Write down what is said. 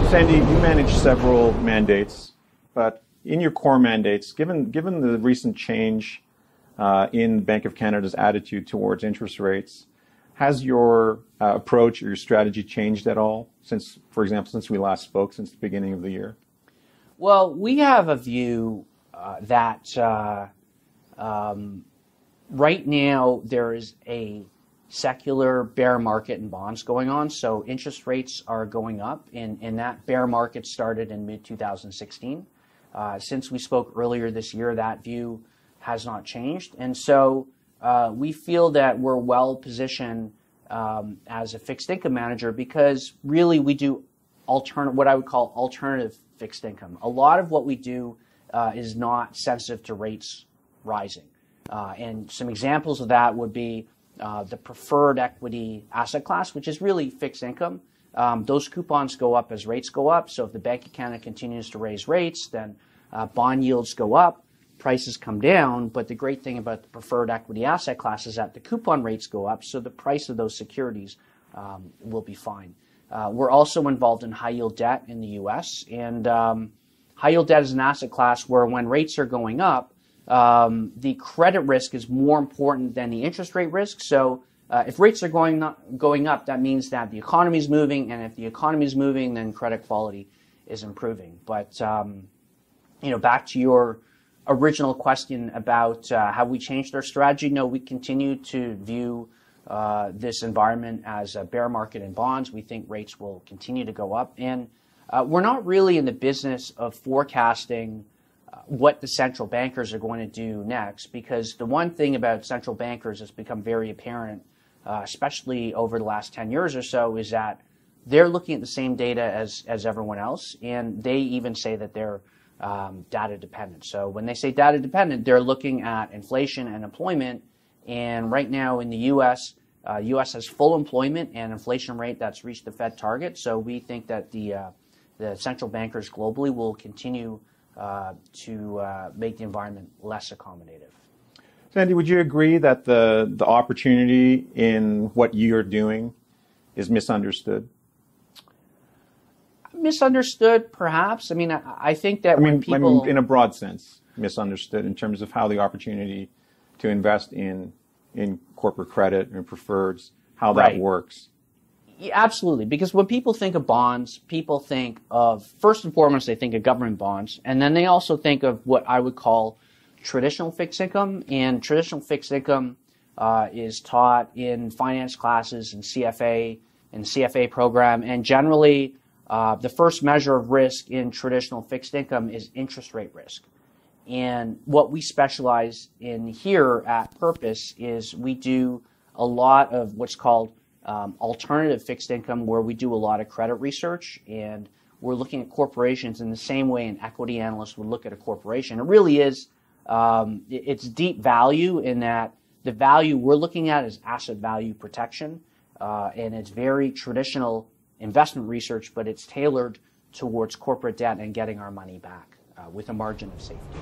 Sandy, you manage several mandates, but in your core mandates, given the recent change in Bank of Canada's attitude towards interest rates, has your approach or your strategy changed at all since, for example, since we last spoke, since the beginning of the year? Well, we have a view that right now there is a secular bear market in bonds going on. So interest rates are going up, and that bear market started in mid-2016. Since we spoke earlier this year, that view has not changed. And so we feel that we're well positioned as a fixed income manager because really we do what I would call alternative fixed income. A lot of what we do is not sensitive to rates rising. And some examples of that would be the preferred equity asset class, which is really fixed income. Those coupons go up as rates go up. So if the Bank of Canada continues to raise rates, then bond yields go up, prices come down. But the great thing about the preferred equity asset class is that the coupon rates go up, so the price of those securities will be fine. We're also involved in high yield debt in the U.S. And high yield debt is an asset class where when rates are going up, the credit risk is more important than the interest rate risk. So if rates are going up, that means that the economy is moving, and if the economy is moving, then credit quality is improving. But back to your original question about have we changed our strategy? No, we continue to view this environment as a bear market in bonds. We think rates will continue to go up, and we're not really in the business of forecasting what the central bankers are going to do next, because the one thing about central bankers that's become very apparent, especially over the last 10 years or so, is that they're looking at the same data as everyone else, and they even say that they're data dependent. So when they say data dependent, they're looking at inflation and employment, and right now in the U.S., U.S. has full employment and inflation rate that's reached the Fed target, so we think that the central bankers globally will continue to make the environment less accommodative. Sandy, would you agree that the opportunity in what you're doing is misunderstood? Misunderstood, perhaps. I mean, I think that when people... in a broad sense, misunderstood in terms of how the opportunity to invest in corporate credit and preferreds, how that works. Yeah, absolutely, because when people think of bonds, people think of, first and foremost, they think of government bonds, and then they also think of what I would call traditional fixed income, and traditional fixed income is taught in finance classes and CFA program, and generally the first measure of risk in traditional fixed income is interest rate risk. And what we specialize in here at Purpose is we do a lot of what's called alternative fixed income, where we do a lot of credit research, and we're looking at corporations in the same way an equity analyst would look at a corporation. It really is, it's deep value in that the value we're looking at is asset value protection, and it's very traditional investment research, but it's tailored towards corporate debt and getting our money back with a margin of safety.